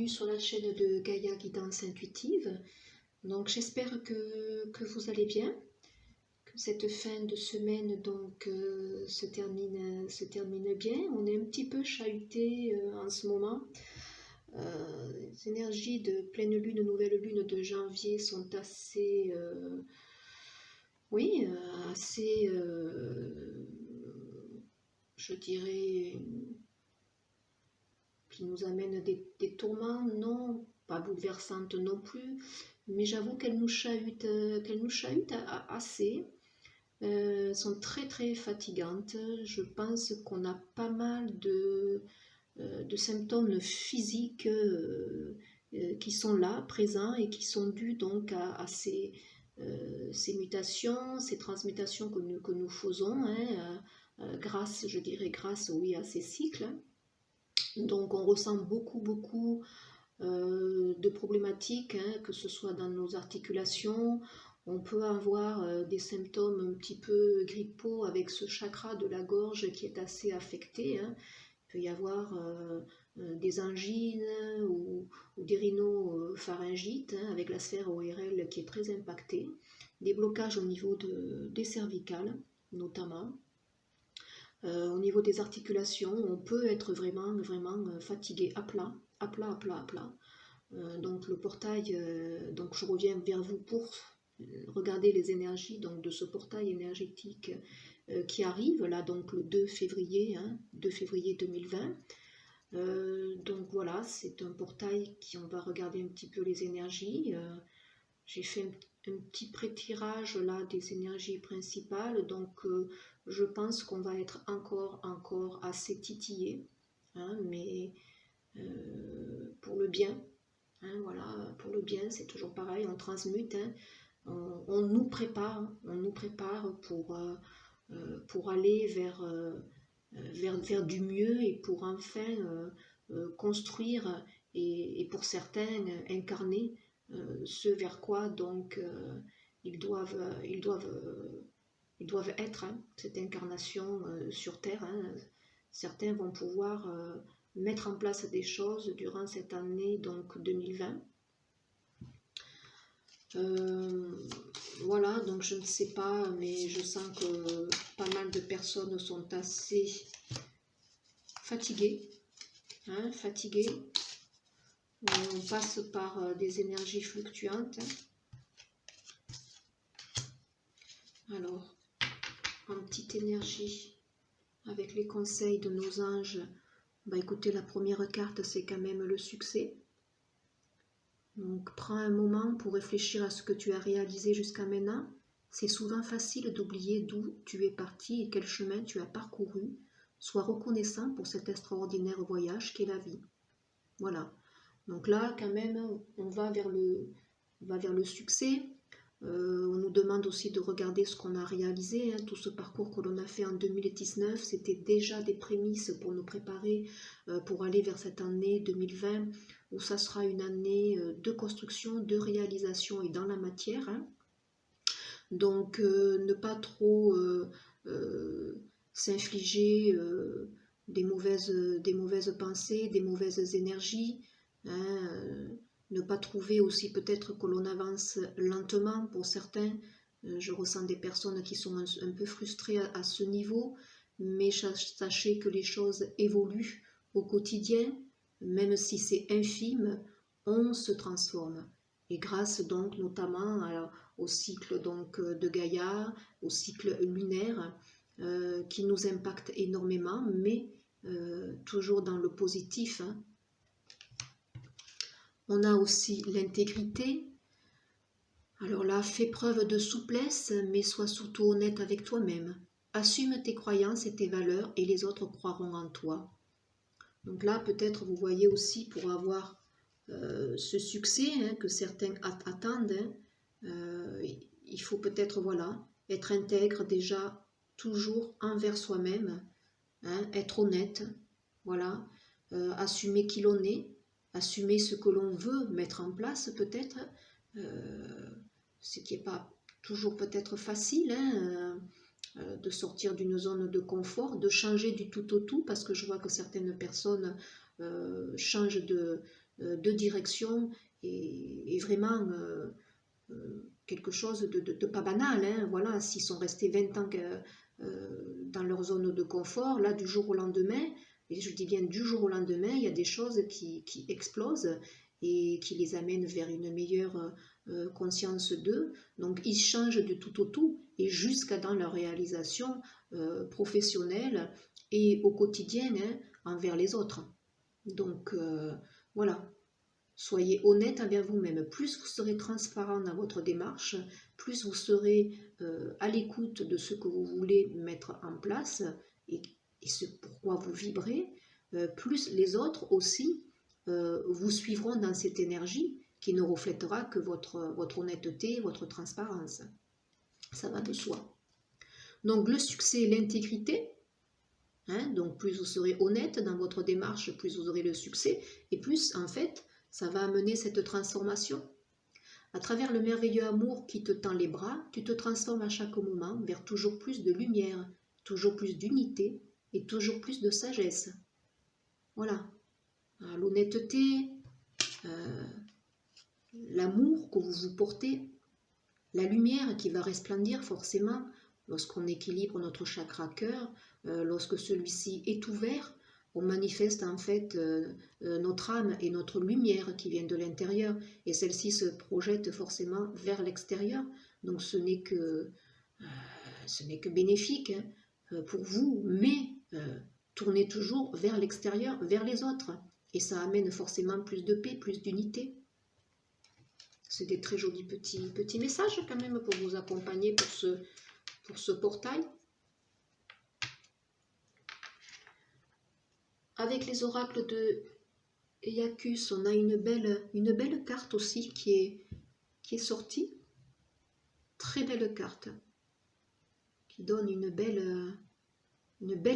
bienvenue sur la chaîne de Gaïa Guidance Intuitive. Donc j'espère que vous allez bien, que cette fin de semaine se termine bien. On est un petit peu chahuté en ce moment. Les énergies de pleine lune, nouvelle lune de janvier sont assez, je dirais, qui nous amène des tourments, non, pas bouleversantes non plus, mais j'avoue qu'elles nous chahutent assez, sont très très fatigantes. Je pense qu'on a pas mal de symptômes physiques qui sont là, présents, et qui sont dus donc à ces mutations, ces transmutations que nous faisons, grâce, je dirais, oui, à ces cycles. Donc on ressent beaucoup de problématiques, que ce soit dans nos articulations. On peut avoir des symptômes un petit peu grippaux avec ce chakra de la gorge qui est assez affecté. Il peut y avoir des angines ou des rhinopharyngites avec la sphère ORL qui est très impactée. Des blocages au niveau des cervicales notamment. Au niveau des articulations, on peut être vraiment fatigué à plat. Donc le portail, donc je reviens vers vous pour regarder les énergies donc de ce portail énergétique qui arrive là, donc le 2 février 2020. Donc voilà, c'est un portail on va regarder un petit peu les énergies. J'ai fait un petit pré-tirage là des énergies principales, donc je pense qu'on va être encore assez titillé, mais pour le bien, voilà, pour le bien, c'est toujours pareil, on transmute, on nous prépare pour aller vers du mieux et pour enfin construire et pour certains incarner ce vers quoi donc ils doivent être, cette incarnation sur Terre. Certains vont pouvoir mettre en place des choses durant cette année donc 2020. Voilà, donc je ne sais pas, mais je sens que pas mal de personnes sont assez fatiguées. On passe par des énergies fluctuantes. Alors, en petite énergie, avec les conseils de nos anges, écoutez, la première carte, c'est quand même le succès. Donc, prends un moment pour réfléchir à ce que tu as réalisé jusqu'à maintenant. C'est souvent facile d'oublier d'où tu es parti et quel chemin tu as parcouru. Sois reconnaissant pour cet extraordinaire voyage qu'est la vie. Voilà. Donc là, quand même, on va vers le succès. On nous demande aussi de regarder ce qu'on a réalisé. Tout ce parcours que l'on a fait en 2019, c'était déjà des prémices pour nous préparer pour aller vers cette année 2020, où ça sera une année de construction, de réalisation et dans la matière. Donc, ne pas trop s'infliger des mauvaises pensées, des mauvaises énergies. Ne pas trouver aussi peut-être que l'on avance lentement pour certains. Je ressens des personnes qui sont un peu frustrées à ce niveau, mais sachez que les choses évoluent au quotidien, même si c'est infime, on se transforme. Et grâce donc notamment au cycle donc de Gaïa, au cycle lunaire, qui nous impacte énormément, mais toujours dans le positif. On a aussi l'intégrité. Alors là, fais preuve de souplesse, mais sois surtout honnête avec toi-même. Assume tes croyances et tes valeurs et les autres croiront en toi. Donc là, peut-être vous voyez aussi pour avoir ce succès que certains attendent, il faut peut-être être intègre déjà toujours envers soi-même, être honnête, assumer qui l'on est, assumer ce que l'on veut mettre en place peut-être, ce qui n'est pas toujours peut-être facile, de sortir d'une zone de confort, de changer du tout au tout, parce que je vois que certaines personnes changent de direction et vraiment quelque chose de pas banal. Hein. Voilà, s'ils sont restés 20 ans dans leur zone de confort, là, du jour au lendemain, et je dis bien du jour au lendemain, il y a des choses qui explosent et qui les amènent vers une meilleure conscience d'eux. Donc, ils changent de tout au tout et jusqu'à dans leur réalisation professionnelle et au quotidien hein, envers les autres. Donc, voilà. Soyez honnête envers vous-même. Plus vous serez transparent dans votre démarche, plus vous serez à l'écoute de ce que vous voulez mettre en place et ce pourquoi vous vibrez, plus les autres aussi vous suivront dans cette énergie qui ne reflètera que votre honnêteté, votre transparence. Ça va de soi. Donc le succès et l'intégrité, hein, donc plus vous serez honnête dans votre démarche, plus vous aurez le succès et plus en fait ça va amener cette transformation. À travers le merveilleux amour qui te tend les bras, tu te transformes à chaque moment vers toujours plus de lumière, toujours plus d'unité et toujours plus de sagesse. Voilà. L'honnêteté, l'amour que vous vous portez, la lumière qui va resplendir forcément lorsqu'on équilibre notre chakra cœur, lorsque celui-ci est ouvert, on manifeste en fait notre âme et notre lumière qui vient de l'intérieur et celle-ci se projette forcément vers l'extérieur. Donc ce n'est que bénéfique hein, pour vous, mais tournez toujours vers l'extérieur, vers les autres. Et ça amène forcément plus de paix, plus d'unité. C'est des très jolis petits messages quand même pour vous accompagner pour ce portail. Avec les oracles de Iacus, on a une belle carte aussi qui est sortie. Très belle carte. Qui donne une belle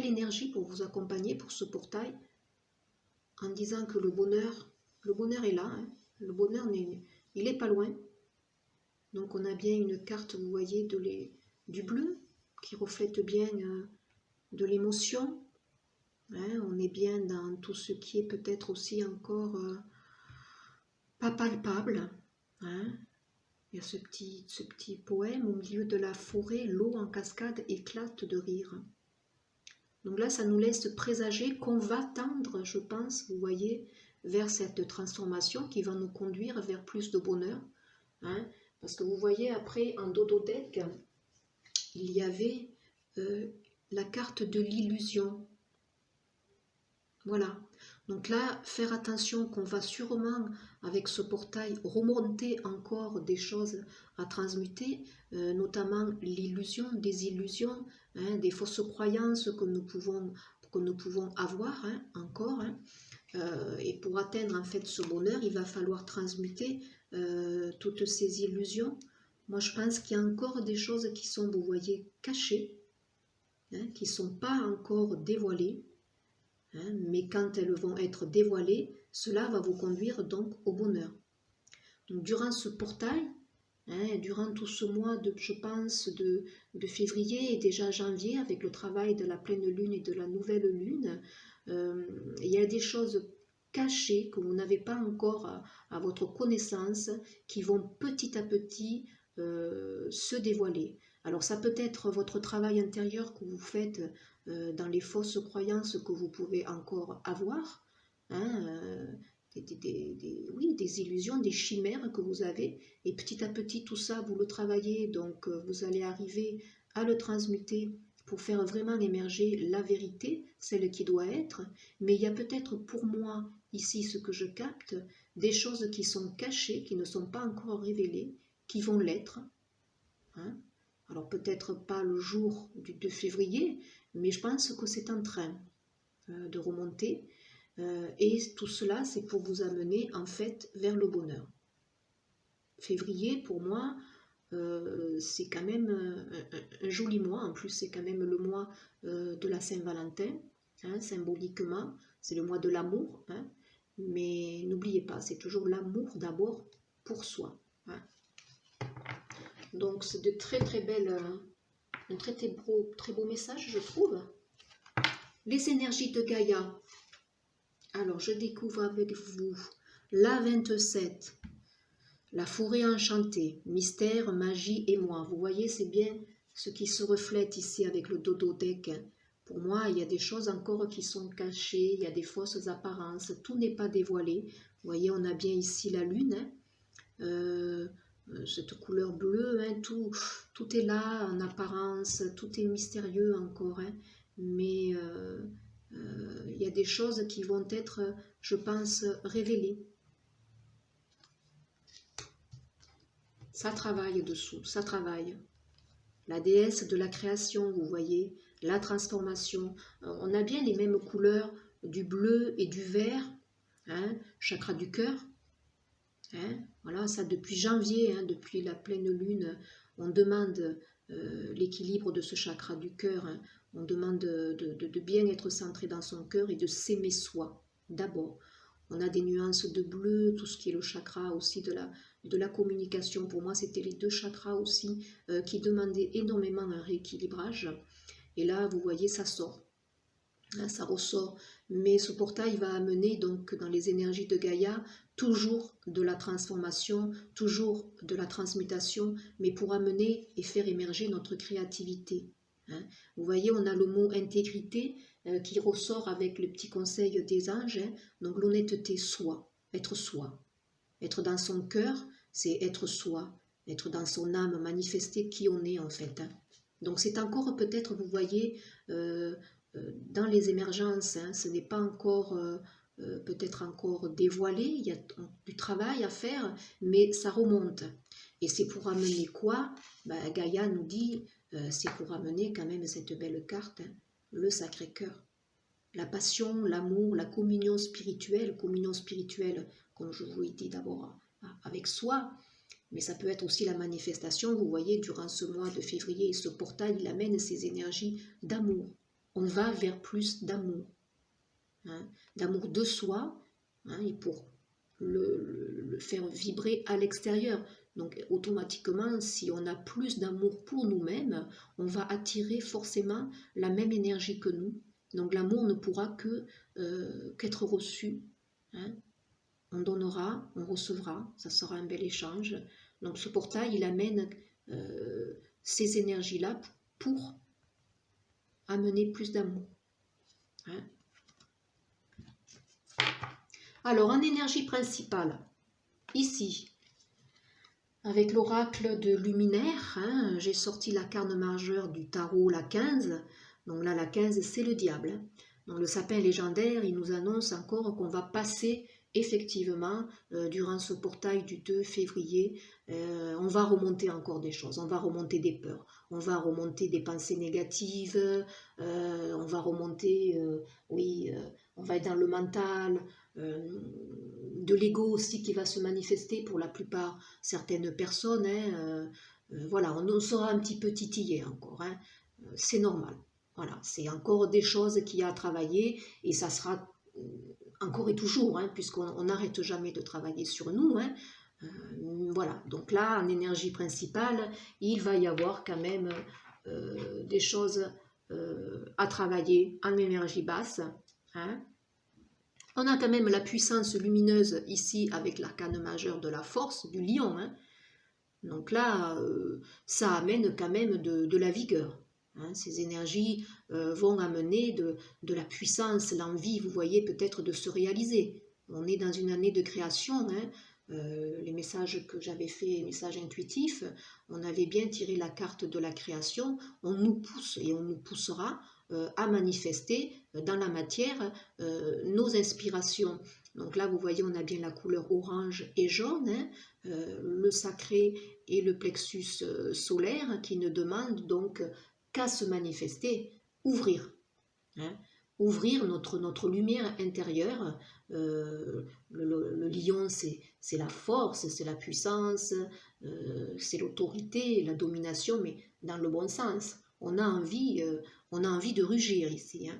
énergie pour vous accompagner pour ce portail. En disant que le bonheur est là. Hein. Le bonheur, il n'est pas loin. Donc on a bien une carte, vous voyez, du bleu qui reflète bien de l'émotion. Hein, on est bien dans tout ce qui est peut-être aussi encore pas palpable. Hein. Il y a ce petit poème au milieu de la forêt, l'eau en cascade éclate de rire. Donc là, ça nous laisse présager qu'on va tendre, je pense, vous voyez, vers cette transformation qui va nous conduire vers plus de bonheur. Hein. Parce que vous voyez, après, en dodo-deck, il y avait la carte de l'illusion. Voilà. Donc là, faire attention qu'on va sûrement, avec ce portail, remonter encore des choses à transmuter, notamment l'illusion, des illusions, hein, des fausses croyances que nous pouvons avoir hein, encore. Hein. Et pour atteindre en fait ce bonheur, il va falloir transmuter toutes ces illusions. Moi, je pense qu'il y a encore des choses qui sont, vous voyez, cachées, hein, qui ne sont pas encore dévoilées. Hein, mais quand elles vont être dévoilées, cela va vous conduire donc au bonheur. Donc, durant ce portail, hein, durant tout ce mois, je pense, de février et déjà janvier, avec le travail de la pleine lune et de la nouvelle lune, il y a des choses cachées que vous n'avez pas encore à votre connaissance qui vont petit à petit se dévoiler. Alors ça peut être votre travail intérieur que vous faites dans les fausses croyances que vous pouvez encore avoir, hein, des illusions, des chimères que vous avez, et petit à petit tout ça vous le travaillez, donc vous allez arriver à le transmuter pour faire vraiment émerger la vérité, celle qui doit être, mais il y a peut-être pour moi ici ce que je capte, des choses qui sont cachées, qui ne sont pas encore révélées, qui vont l'être, hein. Alors peut-être pas le jour du 2 février, mais je pense que c'est en train de remonter. Et tout cela, c'est pour vous amener en fait vers le bonheur. Février, pour moi, c'est quand même un joli mois. En plus, c'est quand même le mois de la Saint-Valentin, hein, symboliquement. C'est le mois de l'amour. Hein, mais n'oubliez pas, c'est toujours l'amour d'abord pour soi. Hein. Donc, c'est de très belles, un très beau message, je trouve. Les énergies de Gaïa. Alors, je découvre avec vous La 27, la forêt enchantée, mystère, magie et moi. Vous voyez, c'est bien ce qui se reflète ici avec le dodothèque. Pour moi, il y a des choses encore qui sont cachées, il y a des fausses apparences, tout n'est pas dévoilé. Vous voyez, on a bien ici la lune, cette couleur bleue, tout est là en apparence, tout est mystérieux encore, mais il y a des choses qui vont être, je pense, révélées. Ça travaille dessous, ça travaille. La déesse de la création, vous voyez, la transformation. On a bien les mêmes couleurs du bleu et du vert, chakra du cœur. Voilà, ça depuis janvier, depuis la pleine lune, on demande l'équilibre de ce chakra du cœur. On demande de bien être centré dans son cœur et de s'aimer soi, d'abord. On a des nuances de bleu, tout ce qui est le chakra aussi de la communication. Pour moi, c'était les deux chakras aussi qui demandaient énormément un rééquilibrage. Et là, vous voyez, ça sort. Ça ressort. Mais ce portail va amener, donc, dans les énergies de Gaïa, toujours de la transformation, toujours de la transmutation, mais pour amener et faire émerger notre créativité. Vous voyez, on a le mot intégrité qui ressort avec le petit conseil des anges. Donc l'honnêteté, soi, être dans son cœur, c'est être soi, être dans son âme, manifester qui on est en fait. Donc c'est encore peut-être, vous voyez, dans les émergences, ce n'est pas encore peut-être encore dévoilé, il y a du travail à faire, mais ça remonte. Et c'est pour amener quoi? Gaïa nous dit, c'est pour amener quand même cette belle carte, le Sacré-Cœur. La passion, l'amour, la communion spirituelle, comme je vous l'ai dit d'abord, avec soi, mais ça peut être aussi la manifestation, vous voyez, durant ce mois de février, ce portail, il amène ces énergies d'amour. On va vers plus d'amour, d'amour de soi, et pour le faire vibrer à l'extérieur. Donc automatiquement, si on a plus d'amour pour nous-mêmes, on va attirer forcément la même énergie que nous. Donc l'amour ne pourra qu'être reçu. On donnera, on recevra, ça sera un bel échange. Donc ce portail, il amène ces énergies-là pour amener plus d'amour. Alors en énergie principale, ici, avec l'oracle de Luminaire, j'ai sorti la carte majeure du tarot, la 15. Donc là, la 15, c'est le diable. Donc le sapin légendaire, il nous annonce encore qu'on va passer effectivement, durant ce portail du 2 février, on va remonter encore des choses, on va remonter des peurs, on va remonter des pensées négatives, on va remonter, on va être dans le mental, de l'ego aussi qui va se manifester pour la plupart certaines personnes, voilà, on sera un petit peu titillé encore, c'est normal, voilà, c'est encore des choses qu'il y a à travailler et ça sera encore et toujours, puisqu'on n'arrête jamais de travailler sur nous, voilà, donc là, en énergie principale, il va y avoir quand même des choses à travailler en énergie basse. On a quand même la puissance lumineuse ici avec l'arcane majeur de la force, du lion. Donc là, ça amène quand même de la vigueur. Ces énergies vont amener de la puissance, l'envie, vous voyez, peut-être de se réaliser. On est dans une année de création. Les messages que j'avais faits, les messages intuitifs, on avait bien tiré la carte de la création. On nous pousse et on nous poussera à manifester dans la matière nos inspirations. Donc là, vous voyez, on a bien la couleur orange et jaune, le sacré et le plexus solaire qui ne demandent donc qu'à se manifester, ouvrir. Ouvrir notre lumière intérieure. Le lion, c'est la force, c'est la puissance, c'est l'autorité, la domination, mais dans le bon sens. On a envie de rugir ici.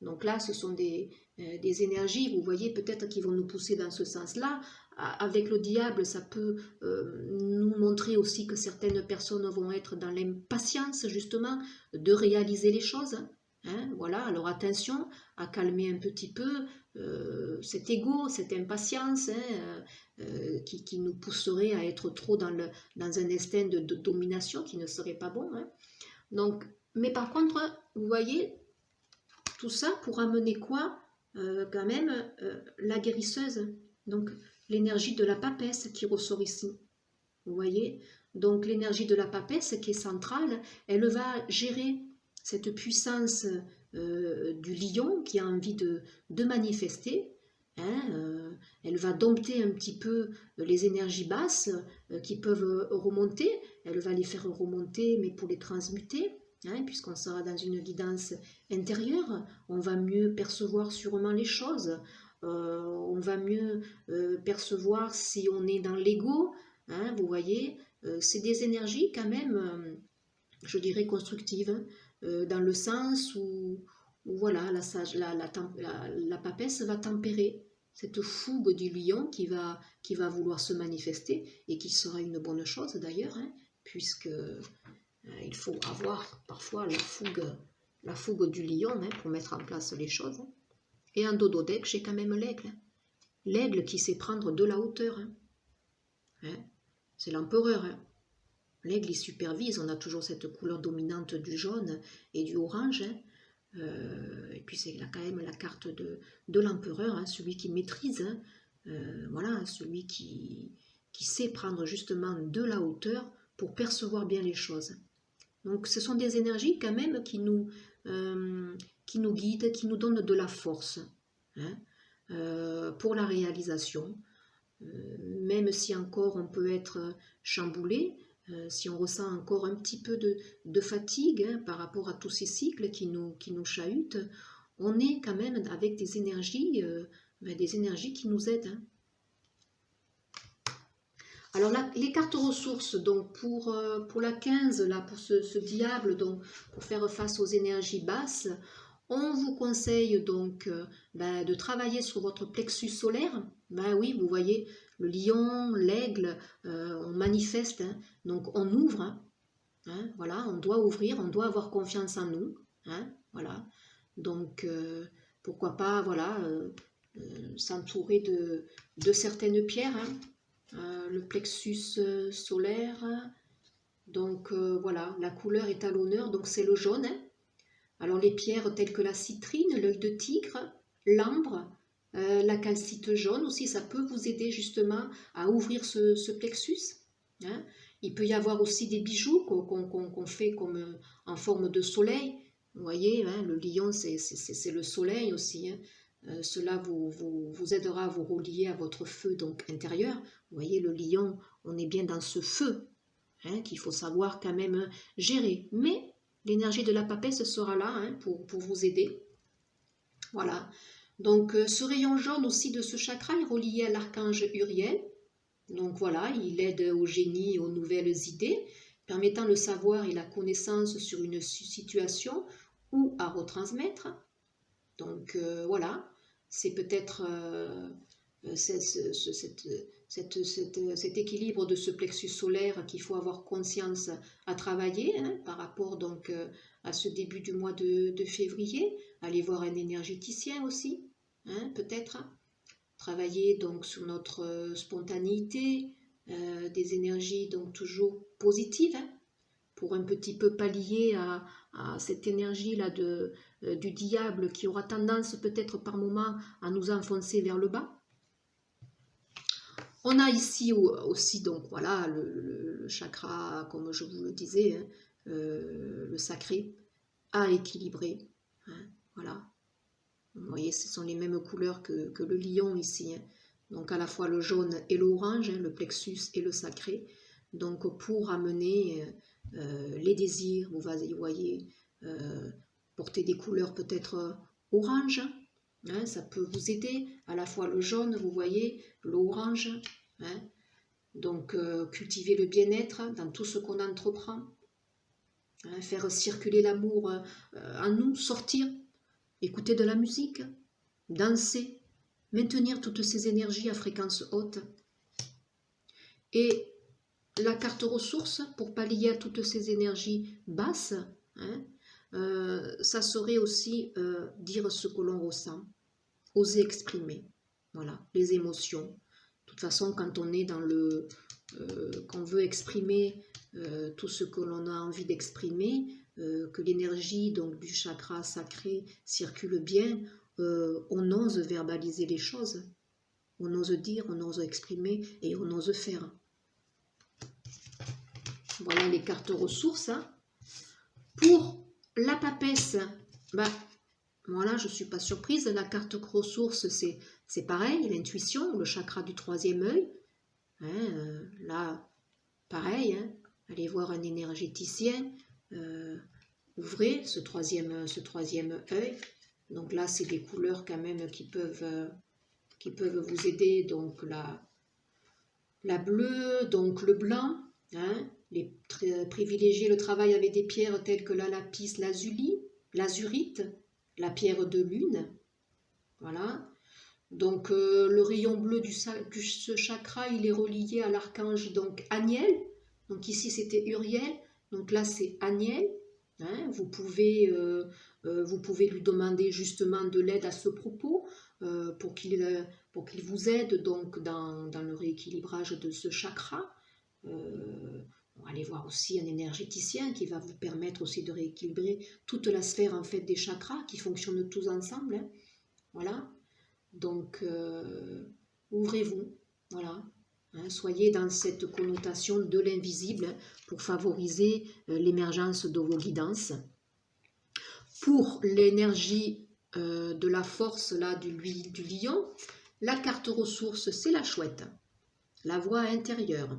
Donc là, ce sont des énergies, vous voyez, peut-être qui vont nous pousser dans ce sens-là. Avec le diable, ça peut nous montrer aussi que certaines personnes vont être dans l'impatience, justement, de réaliser les choses. Hein, voilà, alors attention à calmer un petit peu cet ego, cette impatience hein, qui nous pousserait à être trop dans un instinct de domination qui ne serait pas bon. Hein. Donc, mais par contre, vous voyez, tout ça pour amener quoi quand même la guérisseuse. Donc, l'énergie de la papesse qui ressort ici. Vous voyez? Donc, l'énergie de la papesse qui est centrale, elle va gérer cette puissance du lion qui a envie de manifester. Hein, elle va dompter un petit peu les énergies basses qui peuvent remonter. Elle va les faire remonter, mais pour les transmuter. Hein, puisqu'on sera dans une guidance intérieure, on va mieux percevoir sûrement les choses. On va mieux percevoir si on est dans l'ego. Hein, vous voyez, c'est des énergies quand même, je dirais constructives, dans le sens où voilà, la papesse va tempérer cette fougue du lion qui va vouloir se manifester et qui sera une bonne chose d'ailleurs, hein, puisque il faut avoir parfois la fougue du lion hein, pour mettre en place les choses. Et en dodo deck, j'ai quand même l'aigle. L'aigle qui sait prendre de la hauteur. Hein. Hein, c'est l'empereur. Hein. L'aigle, il supervise. On a toujours cette couleur dominante du jaune et du orange. Hein. Et puis c'est quand même la carte de l'empereur, hein, celui qui maîtrise. Hein. Voilà, celui qui sait prendre justement de la hauteur pour percevoir bien les choses. Donc ce sont des énergies quand même qui nous guident, qui nous donnent de la force hein, pour la réalisation. Même si encore on peut être chamboulé, si on ressent encore un petit peu de fatigue hein, par rapport à tous ces cycles qui nous chahutent, on est quand même avec des énergies qui nous aident. Hein. Alors les cartes ressources, donc pour la 15, là, pour ce diable, donc pour faire face aux énergies basses, on vous conseille donc de travailler sur votre plexus solaire. Ben oui, vous voyez, le lion, l'aigle, on manifeste, hein, donc on ouvre. Hein, voilà, on doit ouvrir, on doit avoir confiance en nous. Hein, voilà, donc pourquoi pas, voilà, s'entourer de certaines pierres. Hein, le plexus solaire, donc voilà, la couleur est à l'honneur, donc c'est le jaune. Hein. Alors les pierres telles que la citrine, l'œil de tigre, l'ambre, la calcite jaune aussi, ça peut vous aider justement à ouvrir ce plexus. Hein. Il peut y avoir aussi des bijoux qu'on fait comme en forme de soleil. Vous voyez, hein, le lion c'est le soleil aussi. Hein. Cela vous aidera à vous relier à votre feu donc intérieur. Vous voyez, le lion, on est bien dans ce feu hein, qu'il faut savoir quand même gérer. Mais l'énergie de la papesse sera là hein, pour vous aider. Voilà. Donc ce rayon jaune aussi de ce chakra est relié à l'archange Uriel. Donc voilà, il aide au génie et aux nouvelles idées, permettant le savoir et la connaissance sur une situation ou à retransmettre. Donc voilà, c'est peut-être cet équilibre de ce plexus solaire qu'il faut avoir conscience à travailler hein, par rapport donc à ce début du mois de février. Aller voir un énergéticien aussi, hein, peut-être. Travailler donc sur notre spontanéité, des énergies donc toujours positives, hein, pour un petit peu pallier à cette énergie-là du diable qui aura tendance peut-être par moment à nous enfoncer vers le bas. On a ici aussi donc voilà le chakra, comme je vous le disais, hein, le sacré, à équilibrer. Hein, voilà. Vous voyez, ce sont les mêmes couleurs que le lion ici. Hein. Donc à la fois le jaune et l'orange, hein, le plexus et le sacré. Donc pour amener les désirs, vous voyez, porter des couleurs peut-être orange, hein, ça peut vous aider. À la fois le jaune, vous voyez, l'orange. Hein. Donc cultiver le bien-être dans tout ce qu'on entreprend. Hein, faire circuler l'amour en nous, sortir. Écouter de la musique, danser, maintenir toutes ces énergies à fréquence haute. Et la carte ressources, pour pallier à toutes ces énergies basses, hein, ça serait aussi dire ce que l'on ressent, oser exprimer, voilà, les émotions. De toute façon, quand on est dans le... qu'on veut exprimer tout ce que l'on a envie d'exprimer, que l'énergie donc du chakra sacré circule bien, on ose verbaliser les choses, on ose dire, on ose exprimer et on ose faire. Voilà les cartes ressources. Hein. Pour la papesse, bah, voilà, je ne suis pas surprise, la carte ressources, c'est pareil, l'intuition, le chakra du troisième œil. Hein, là, pareil, hein, allez voir un énergéticien, ouvrez ce troisième œil. Donc là, c'est des couleurs quand même qui peuvent vous aider. Donc la bleue, donc le blanc, hein, privilégier le travail avec des pierres telles que la lapis lazuli, l'azurite, la pierre de lune, voilà. Donc le rayon bleu ce chakra, il est relié à l'archange donc Aniel. Donc ici c'était Uriel, donc là c'est Aniel. Hein, vous pouvez lui demander justement de l'aide à ce propos pour qu'il vous aide donc dans le rééquilibrage de ce chakra. Allez voir aussi un énergéticien qui va vous permettre aussi de rééquilibrer toute la sphère en fait des chakras qui fonctionnent tous ensemble. Hein, voilà. Donc, ouvrez-vous, voilà. Hein, soyez dans cette connotation de l'invisible pour favoriser l'émergence de vos guidances. Pour l'énergie de la force là, du lion, la carte ressource, c'est la chouette, la voix intérieure.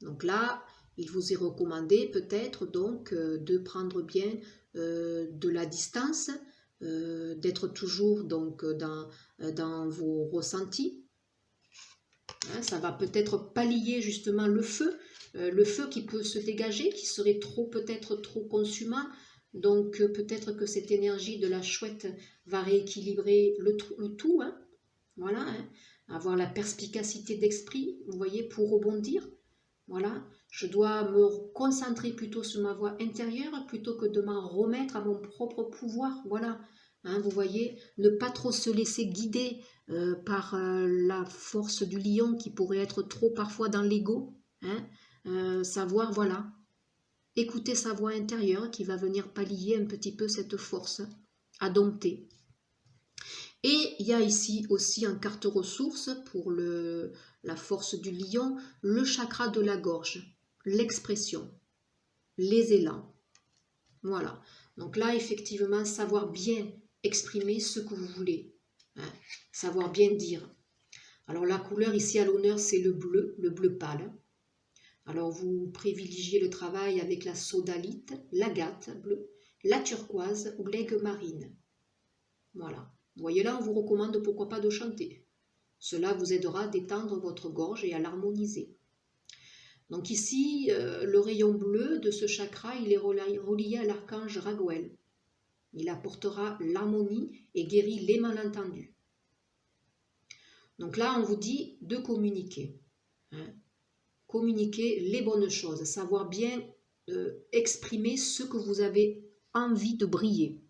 Donc là, il vous est recommandé peut-être donc de prendre bien de la distance, d'être toujours donc dans vos ressentis. Hein, ça va peut-être pallier justement le feu qui peut se dégager, qui serait peut-être trop consumant. Donc peut-être que cette énergie de la chouette va rééquilibrer le tout. Hein, voilà, hein, avoir la perspicacité d'esprit, vous voyez, pour rebondir. Voilà, je dois me concentrer plutôt sur ma voix intérieure plutôt que de m'en remettre à mon propre pouvoir. Voilà, hein, vous voyez, ne pas trop se laisser guider par la force du lion qui pourrait être trop parfois dans l'ego. Hein, savoir, voilà, écouter sa voix intérieure qui va venir pallier un petit peu cette force à dompter. Et il y a ici aussi en carte ressources pour la force du lion, le chakra de la gorge, l'expression, les élans. Voilà. Donc là, effectivement, savoir bien exprimer ce que vous voulez. Hein, savoir bien dire. Alors la couleur ici à l'honneur, c'est le bleu pâle. Alors vous privilégiez le travail avec la sodalite, l'agate bleue, la turquoise ou l'aigle marine. Voilà. Vous voyez là, on vous recommande pourquoi pas de chanter. Cela vous aidera à détendre votre gorge et à l'harmoniser. Donc ici, le rayon bleu de ce chakra, il est relié à l'archange Raguel. Il apportera l'harmonie et guérit les malentendus. Donc là, on vous dit de communiquer. Hein. Communiquer les bonnes choses, savoir bien exprimer ce que vous avez envie de briller.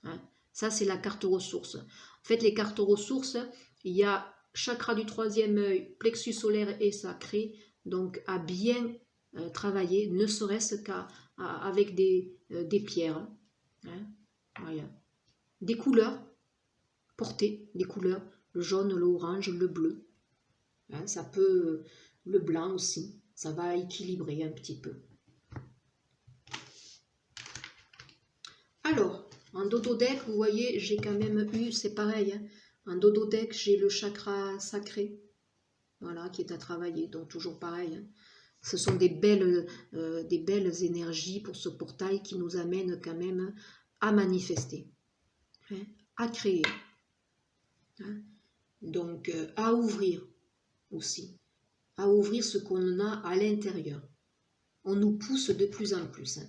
Hein. Ça, c'est la carte ressource. En fait, les cartes ressources, il y a chakra du troisième œil, plexus solaire et sacré, donc à bien travailler, ne serait-ce qu'avec des pierres. Hein. Voilà. Des couleurs, porter des couleurs, le jaune, l'orange, le bleu. Hein, ça peut, le blanc aussi, ça va équilibrer un petit peu. Alors, en dodo-deck, vous voyez, j'ai quand même eu, c'est pareil, hein, en dodo-deck, j'ai le chakra sacré, voilà, qui est à travailler, donc toujours pareil. Hein. Ce sont des belles énergies pour ce portail qui nous amènent quand même à manifester, hein, à créer, hein, donc à ouvrir aussi, à ouvrir ce qu'on a à l'intérieur. On nous pousse de plus en plus. Hein.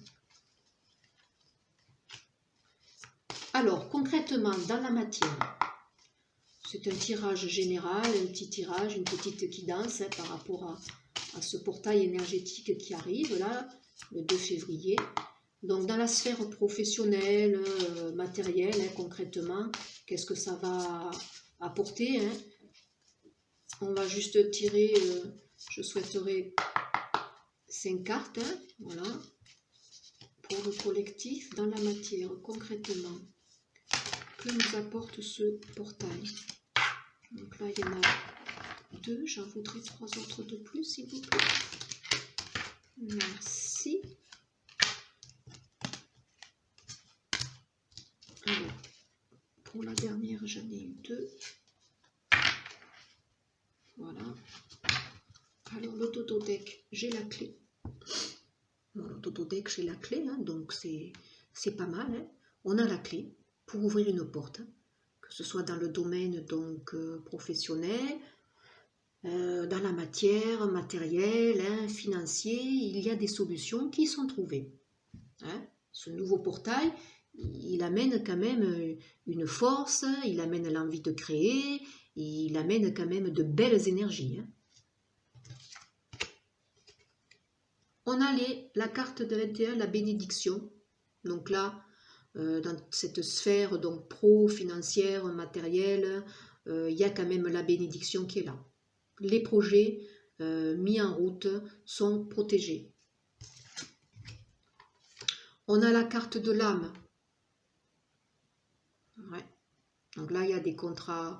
Alors, concrètement, dans la matière, c'est un tirage général, un petit tirage, une petite guidance hein, par rapport à ce portail énergétique qui arrive là, le 2 février. Donc dans la sphère professionnelle, matérielle, hein, concrètement, qu'est-ce que ça va apporter, hein? On va juste tirer, je souhaiterais 5 cartes, hein, voilà, pour le collectif dans la matière, concrètement. Que nous apporte ce portail? Donc là, il y en a 2, j'en voudrais 3 autres de plus, s'il vous plaît. Merci. Alors, pour la dernière, j'en ai eu 2. Voilà. Alors, le dododeck, j'ai la clé. Bon, le dododeck, j'ai la clé, hein, donc c'est pas mal. Hein. On a la clé pour ouvrir une porte, hein, que ce soit dans le domaine donc professionnel, dans la matière, matérielle, hein, financier, il y a des solutions qui sont trouvées. Hein. Ce nouveau portail, il amène quand même une force, il amène l'envie de créer, il amène quand même de belles énergies. Hein. On a la carte de 21, la bénédiction. Donc là, dans cette sphère donc pro-financière, matérielle, il y a quand même la bénédiction qui est là. Les projets mis en route sont protégés. On a la carte de l'âme. Ouais. Donc là, il y a des contrats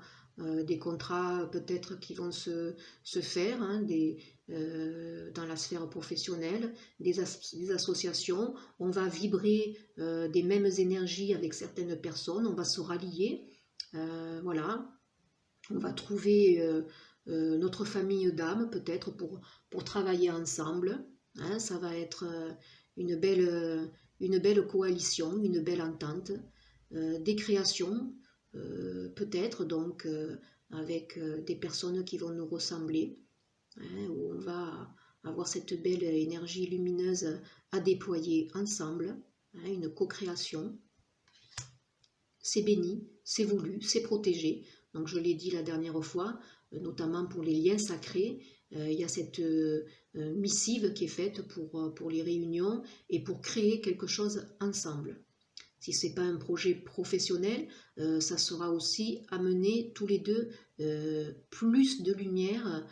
peut-être qui vont se faire, hein, dans la sphère professionnelle, des associations. On va vibrer des mêmes énergies avec certaines personnes, on va se rallier, voilà. On va trouver notre famille d'âme peut-être pour travailler ensemble. Hein, ça va être une belle coalition, une belle entente, des créations. Peut-être donc avec des personnes qui vont nous ressembler, hein, où on va avoir cette belle énergie lumineuse à déployer ensemble, hein, une co-création. C'est béni, c'est voulu, c'est protégé. Donc je l'ai dit la dernière fois, notamment pour les liens sacrés, il y a cette missive qui est faite pour les réunions et pour créer quelque chose ensemble. Si ce n'est pas un projet professionnel, ça sera aussi amener tous les deux plus de lumière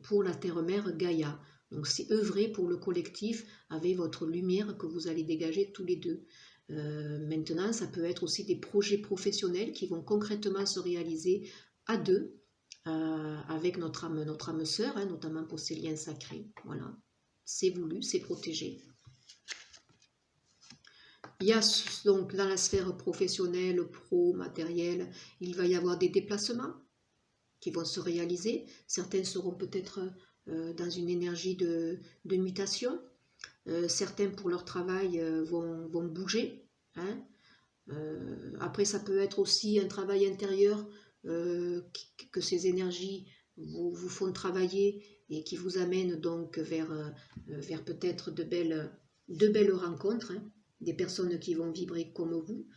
pour la terre-mère Gaïa. Donc c'est œuvrer pour le collectif avec votre lumière que vous allez dégager tous les deux. Maintenant, ça peut être aussi des projets professionnels qui vont concrètement se réaliser à deux, avec notre âme sœur, hein, notamment pour ces liens sacrés. Voilà, c'est voulu, c'est protégé. Il y a donc dans la sphère professionnelle, pro, matérielle, il va y avoir des déplacements qui vont se réaliser. Certains seront peut-être dans une énergie de mutation. Certains pour leur travail vont bouger. Hein. Après, ça peut être aussi un travail intérieur que ces énergies vous font travailler et qui vous amènent donc vers peut-être de belles rencontres. Hein. Des personnes qui vont vibrer comme vous,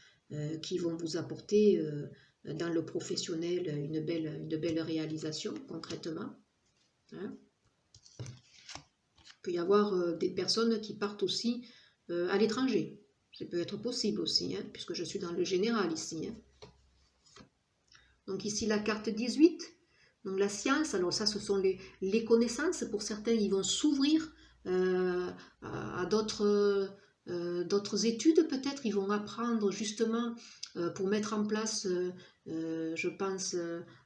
qui vont vous apporter dans le professionnel une belle réalisation concrètement. Hein. Il peut y avoir des personnes qui partent aussi à l'étranger. Ça peut être possible aussi, hein, puisque je suis dans le général ici. Hein. Donc ici la carte 18, donc la science, alors ça ce sont les connaissances. Pour certains, ils vont s'ouvrir à d'autres études peut-être, ils vont apprendre justement pour mettre en place, je pense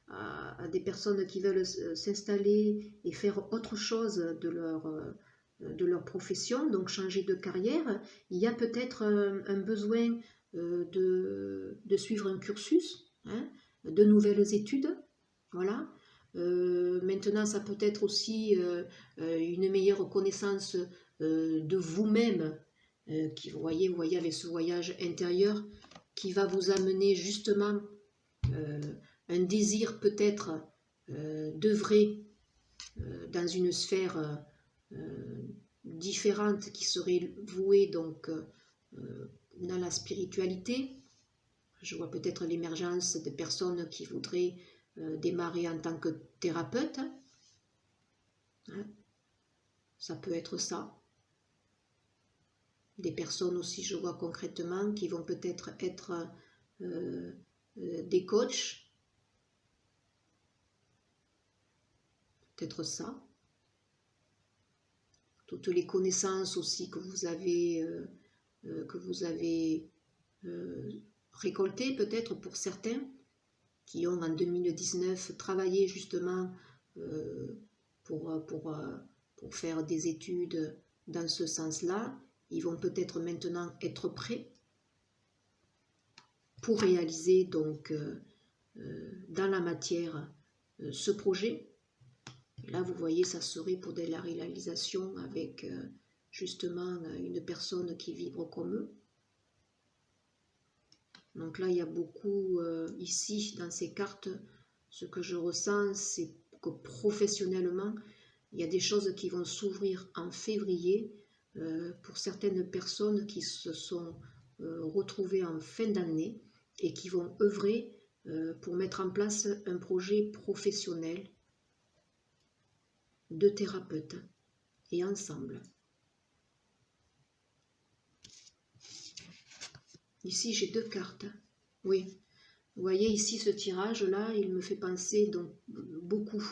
à des personnes qui veulent s'installer et faire autre chose de leur profession, donc changer de carrière. Il y a peut-être un besoin de suivre un cursus, hein, de nouvelles études, voilà. Maintenant, ça peut être aussi une meilleure connaissance de vous-même, vous voyez avec ce voyage intérieur qui va vous amener justement un désir peut-être d'œuvrer dans une sphère différente qui serait vouée donc dans la spiritualité. Je vois peut-être l'émergence de personnes qui voudraient démarrer en tant que thérapeute. Hein. Ça peut être ça. Des personnes aussi, je vois concrètement, qui vont peut-être être, des coachs. Peut-être ça. Toutes les connaissances aussi que vous avez récoltées peut-être pour certains qui ont en 2019 travaillé justement pour faire des études dans ce sens-là. Ils vont peut-être maintenant être prêts pour réaliser donc dans la matière ce projet. Et là, vous voyez, ça serait pour de la réalisation avec justement une personne qui vibre comme eux. Donc là, il y a beaucoup, ici, dans ces cartes, ce que je ressens, c'est que professionnellement, il y a des choses qui vont s'ouvrir en février pour certaines personnes qui se sont retrouvées en fin d'année et qui vont œuvrer pour mettre en place un projet professionnel de thérapeutes et ensemble. Ici, j'ai 2 cartes. Oui, vous voyez ici ce tirage-là, il me fait penser donc beaucoup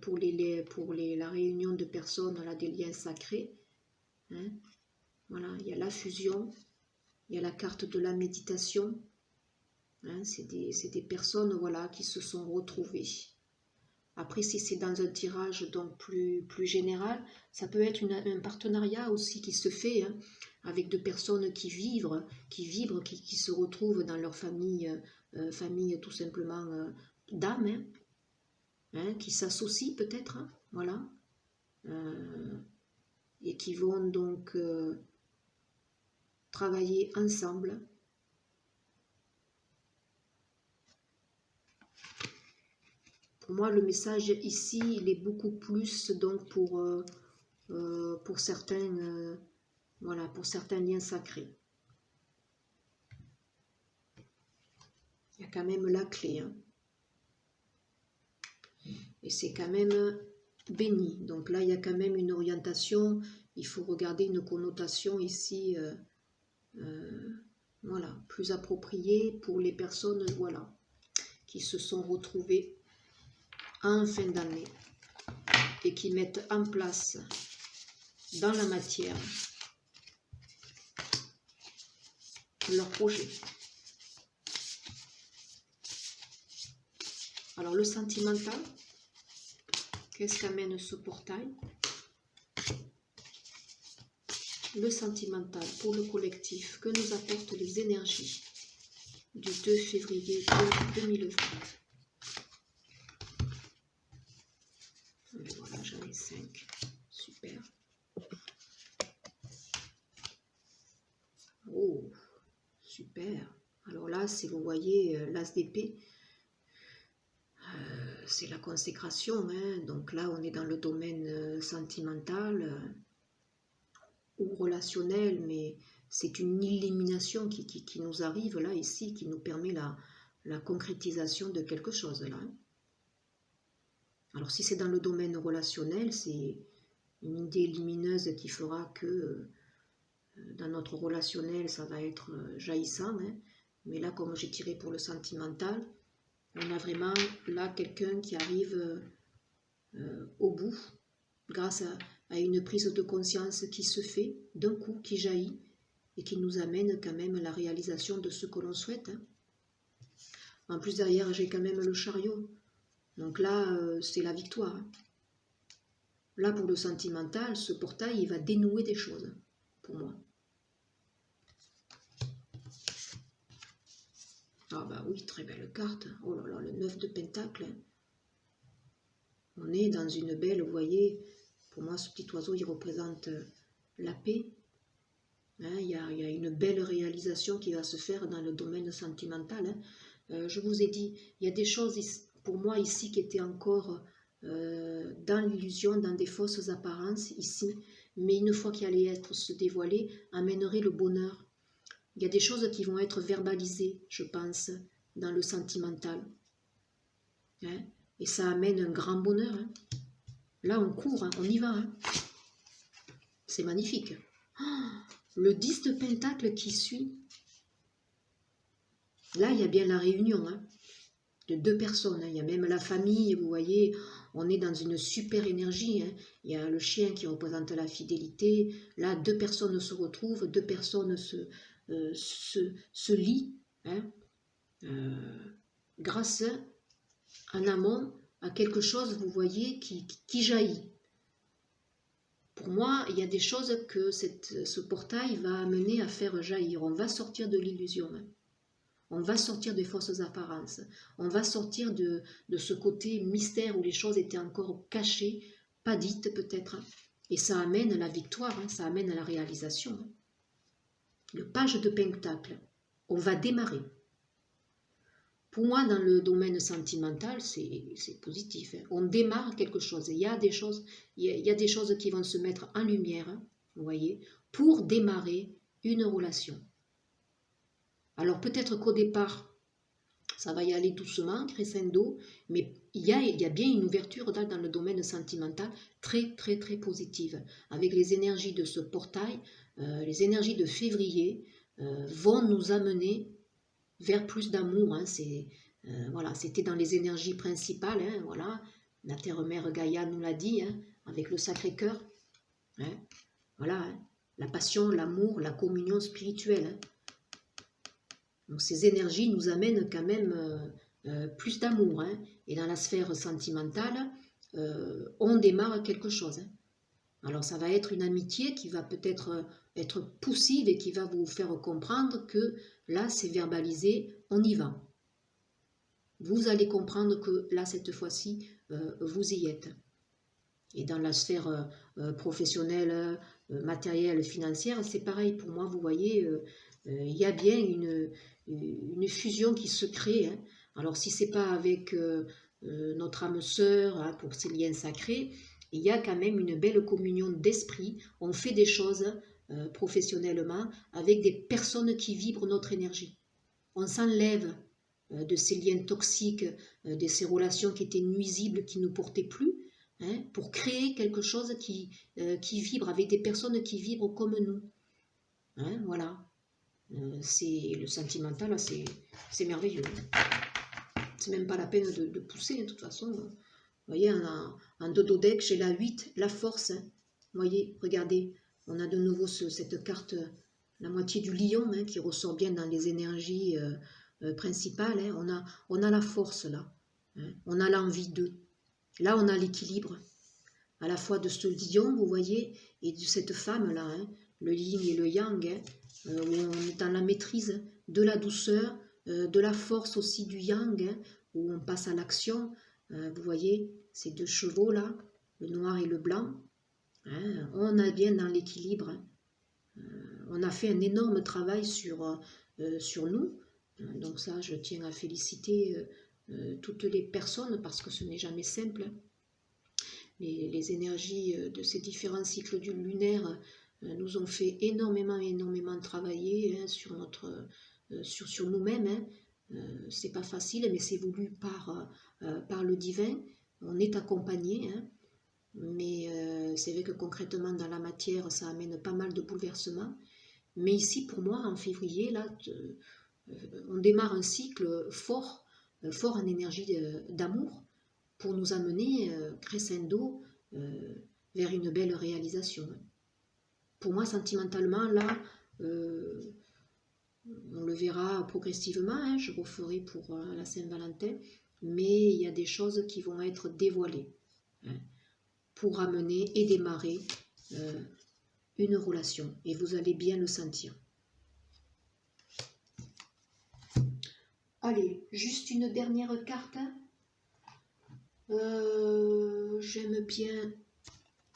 pour la réunion de personnes, là, des liens sacrés. Hein. Voilà, il y a la fusion, il y a la carte de la méditation. Hein, c'est des personnes, voilà, qui se sont retrouvées. Après, si c'est dans un tirage donc plus général, ça peut être un partenariat aussi qui se fait hein, avec 2 personnes qui vibrent, qui se retrouvent dans leur famille tout simplement d'âme, hein, qui s'associent peut-être, hein, voilà, et qui vont donc travailler ensemble. Pour moi, le message ici, il est beaucoup plus donc pour certains, voilà, pour certains liens sacrés. Il y a quand même la clé. Hein. Et c'est quand même béni. Donc là, il y a quand même une orientation. Il faut regarder une connotation ici, voilà, plus appropriée pour les personnes, voilà, qui se sont retrouvées en fin d'année et qui mettent en place dans la matière leur projet. Alors le sentimental, qu'est-ce qu'amène ce portail? Le sentimental pour le collectif, que nous apportent les énergies du 2 février 2020. Voilà, j'en ai 5. Super. Oh, super. Alors là, si vous voyez l'as d'épée, c'est la consécration. Hein. Donc là, on est dans le domaine sentimental ou relationnel, mais c'est une illumination qui nous arrive là, ici, qui nous permet la concrétisation de quelque chose là. Alors si c'est dans le domaine relationnel, c'est une idée lumineuse qui fera que dans notre relationnel, ça va être jaillissant. Hein. Mais là, comme j'ai tiré pour le sentimental, on a vraiment là quelqu'un qui arrive au bout, grâce à une prise de conscience qui se fait d'un coup, qui jaillit, et qui nous amène quand même à la réalisation de ce que l'on souhaite. Hein. En plus, derrière, j'ai quand même le chariot. Donc là, c'est la victoire. Hein. Là, pour le sentimental, ce portail, il va dénouer des choses, pour moi. Ah bah oui, très belle carte. Oh là là, le 9 de Pentacle. On est dans une belle, vous voyez, pour moi, ce petit oiseau, il représente la paix. Hein, il y a une belle réalisation qui va se faire dans le domaine sentimental. Hein. Je vous ai dit, il y a des choses pour moi ici qui étaient encore dans l'illusion, dans des fausses apparences ici, mais une fois qu'il allait être se dévoiler, amènerait le bonheur. Il y a des choses qui vont être verbalisées, je pense, dans le sentimental. Hein, et ça amène un grand bonheur. Hein. Là, on court, hein, on y va. Hein. C'est magnifique. Le 10 de Pentacle qui suit. Là, il y a bien la réunion hein, de deux personnes. Hein. Il y a même la famille, vous voyez, on est dans une super énergie. Hein. Il y a le chien qui représente la fidélité. Là, deux personnes se retrouvent, deux personnes se lient. Hein, grâce en amont à quelque chose, vous voyez, qui jaillit. Pour moi, il y a des choses que ce portail va amener à faire jaillir. On va sortir de l'illusion. Hein. On va sortir des fausses apparences. On va sortir de ce côté mystère où les choses étaient encore cachées, pas dites peut-être. Et ça amène à la victoire, hein, ça amène à la réalisation. Le page de Pentacle, on va démarrer. Pour moi, dans le domaine sentimental, c'est positif. Hein. On démarre quelque chose. Il y a des choses, il y a des choses qui vont se mettre en lumière, hein, vous voyez, pour démarrer une relation. Alors peut-être qu'au départ, ça va y aller doucement, crescendo, mais il y a bien une ouverture dans le domaine sentimental très très très positive. Avec les énergies de ce portail, les énergies de février vont nous amener vers plus d'amour. Hein. Voilà, c'était dans les énergies principales. Hein, voilà. La Terre-Mère Gaïa nous l'a dit, hein, avec le Sacré-Cœur. Hein, voilà, hein, la passion, l'amour, la communion spirituelle. Hein. Donc ces énergies nous amènent quand même plus d'amour. Hein. Et dans la sphère sentimentale, on démarre quelque chose. Hein. Alors ça va être une amitié qui va peut-être être poussive et qui va vous faire comprendre que là c'est verbalisé, on y va. Vous allez comprendre que là cette fois-ci vous y êtes. Et dans la sphère professionnelle, matérielle, financière, c'est pareil pour moi, vous voyez, il y a bien une fusion qui se crée. Hein. Alors si c'est pas avec notre âme sœur, hein, pour ces liens sacrés, il y a quand même une belle communion d'esprit. On fait des choses professionnellement avec des personnes qui vibrent notre énergie. On s'enlève de ces liens toxiques, de ces relations qui étaient nuisibles, qui ne nous portaient plus, hein, pour créer quelque chose qui vibre, avec des personnes qui vibrent comme nous. Hein, voilà. C'est le sentimental, c'est merveilleux. C'est même pas la peine de pousser, de toute façon. Vous voyez, en dododeck, j'ai la 8, la force. Hein. Vous voyez, regardez, on a de nouveau cette carte, la moitié du lion, hein, qui ressort bien dans les énergies principales. Hein. On a la force, là. Hein. On a l'envie d'eux. Là, on a l'équilibre, à la fois de ce lion, vous voyez, et de cette femme-là, hein, le yin et le yang, hein, où on est dans la maîtrise de la douceur, de la force aussi du yang, hein, où on passe à l'action. Vous voyez, ces deux chevaux-là, le noir et le blanc, hein, on est bien dans l'équilibre. Hein. On a fait un énorme travail sur nous. Donc ça, je tiens à féliciter toutes les personnes parce que ce n'est jamais simple. Les énergies de ces différents cycles du lunaire nous ont fait énormément travailler hein, sur nous-mêmes. Hein. C'est pas facile, mais c'est voulu par le divin. On est accompagné, hein, mais c'est vrai que concrètement dans la matière, ça amène pas mal de bouleversements. Mais ici, pour moi, en février, là, on démarre un cycle fort en énergie d'amour, pour nous amener crescendo vers une belle réalisation. Pour moi, sentimentalement, là, on le verra progressivement, hein, je referai pour la Saint-Valentin, mais il y a des choses qui vont être dévoilées hein, pour amener et démarrer une relation, et vous allez bien le sentir. Allez, juste une dernière carte. J'aime bien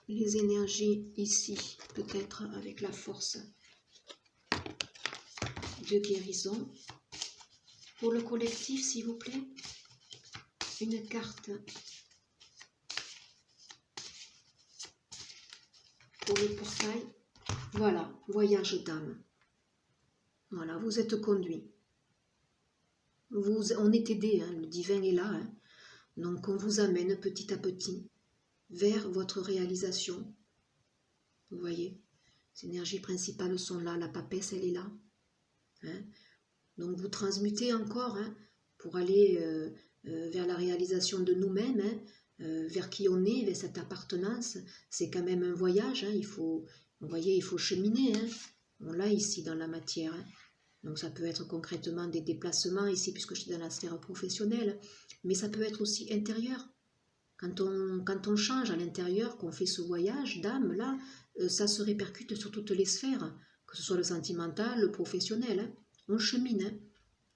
les énergies ici, peut-être avec la force de guérison. Pour le collectif, s'il vous plaît, une carte pour le portail. Voilà, voyage d'âme. Voilà, vous êtes conduit. On est aidé, hein, le divin est là. Hein. Donc on vous amène petit à petit vers votre réalisation. Vous voyez, Les énergies principales sont là, la papesse, elle est là. Hein. Donc vous transmutez encore hein, pour aller vers la réalisation de nous-mêmes, hein, vers qui on est, vers cette appartenance. C'est quand même un voyage, hein, vous voyez, il faut cheminer. Hein. On l'a ici dans la matière. Hein. Donc ça peut être concrètement des déplacements ici, puisque je suis dans la sphère professionnelle, mais ça peut être aussi intérieur. Quand on change à l'intérieur, qu'on fait ce voyage d'âme, là, ça se répercute sur toutes les sphères, que ce soit le sentimental, le professionnel. Hein. On chemine. Hein.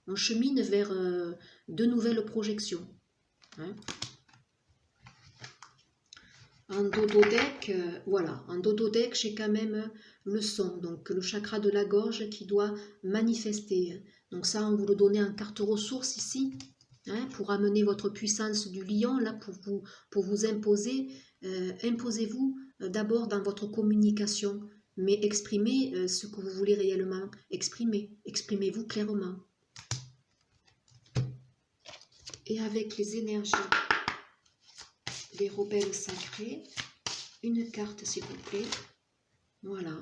On chemine vers de nouvelles projections. Hein. En dododec, voilà, en dododec, j'ai quand même le son, donc le chakra de la gorge qui doit manifester. Donc ça, on vous le donne en carte ressource ici, hein, pour amener votre puissance du lion, là, pour vous imposer. Imposez-vous d'abord dans votre communication, mais exprimez ce que vous voulez réellement exprimer. Exprimez-vous clairement. Et avec les énergies des rebelles sacrés, une carte s'il vous plaît, voilà,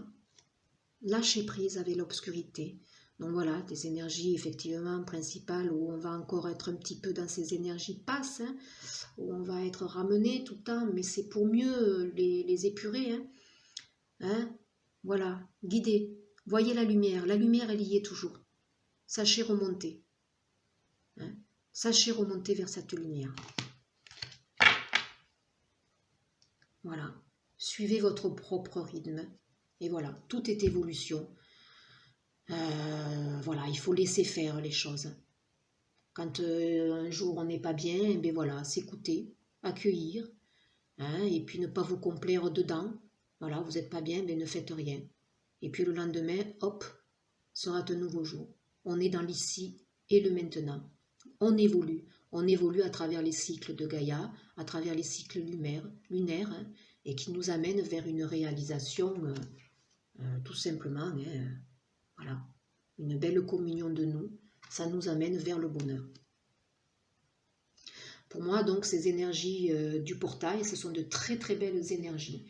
lâcher prise avec l'obscurité. Donc voilà, des énergies effectivement principales où on va encore être un petit peu dans ces énergies passes, hein, où on va être ramené tout le temps, mais c'est pour mieux les épurer. Hein. Hein. Voilà, guider, voyez la lumière elle y est toujours. Sachez remonter. Hein. Sachez remonter vers cette lumière. Voilà, suivez votre propre rythme. Et voilà, tout est évolution. Voilà, il faut laisser faire les choses. Quand un jour on n'est pas bien, eh bien voilà, s'écouter, accueillir, hein, et puis ne pas vous complaire dedans. Voilà, vous n'êtes pas bien, mais ne faites rien. Et puis le lendemain, hop, sera un nouveau jour. On est dans l'ici et le maintenant. On évolue à travers les cycles de Gaïa, à travers les cycles lunaires hein, et qui nous amènent vers une réalisation tout simplement, hein, voilà, une belle communion de nous, ça nous amène vers le bonheur. Pour moi, donc, ces énergies du portail, ce sont de très très belles énergies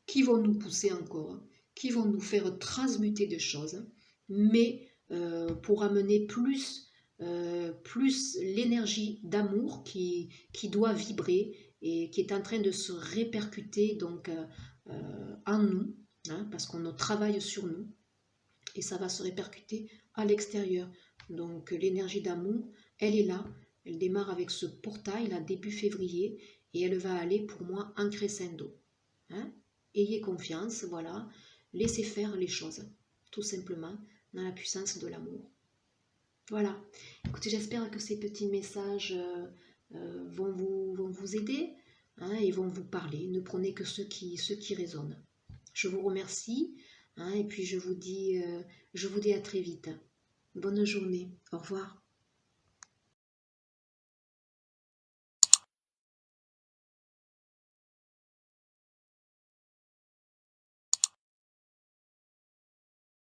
qui vont nous pousser encore, qui vont nous faire transmuter des choses, mais pour amener plus l'énergie d'amour qui doit vibrer et qui est en train de se répercuter donc en nous, hein, parce qu'on travaille sur nous et ça va se répercuter à l'extérieur. Donc l'énergie d'amour, elle est là, elle démarre avec ce portail là début février et elle va aller pour moi en crescendo. Hein. Ayez confiance, voilà, laissez faire les choses, tout simplement dans la puissance de l'amour. Voilà, écoutez, j'espère que ces petits messages vont vous aider hein, et vont vous parler. Ne prenez que ceux qui résonnent. Je vous remercie hein, et puis je vous dis à très vite. Bonne journée, au revoir.